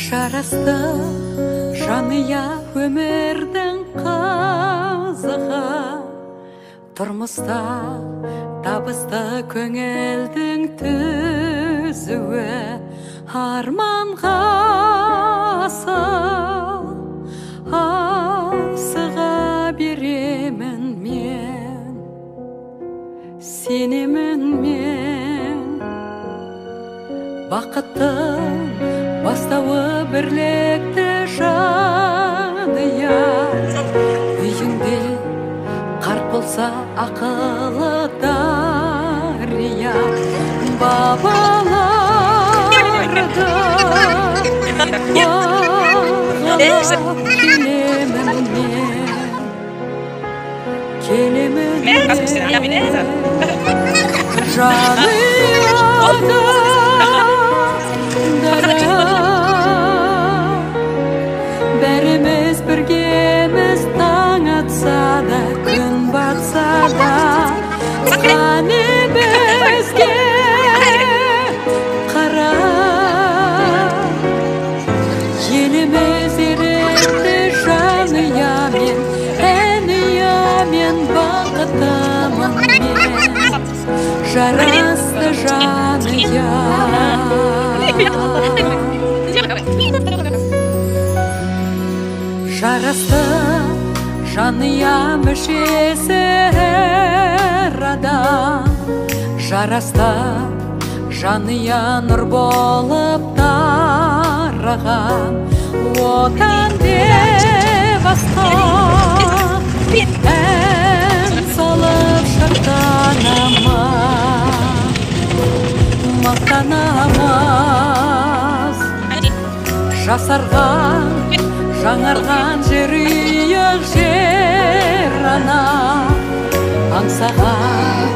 Жарасты жаныя өмірдің қызығы, тұрмыста табысты көңілдің түзуі, арманға асыға беремін мен, сенемін мен. Бақыттың бастауы бірлікті жаныя, үйіңде қарт болса ақылы дария, бабаларды бағалап келемін мен, жаныяда бәріміз біргеміз, таң атса да, күн батса да, қане бізге қара. Еліміз еректі жаныямен, әниямен, бақытымын мен, жарасты жаныя. Жарасты жаныя мүшесі әр адам, жарасты жаныя нұр болып тараған, отан деп асқан ән салып шаттанамыз, мақтанамыз. Жасарған жаңарған жерүйік жер ана, аңсаған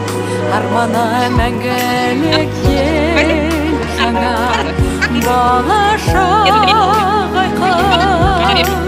арманы мәңгілік ел жаңа, болашақ айқын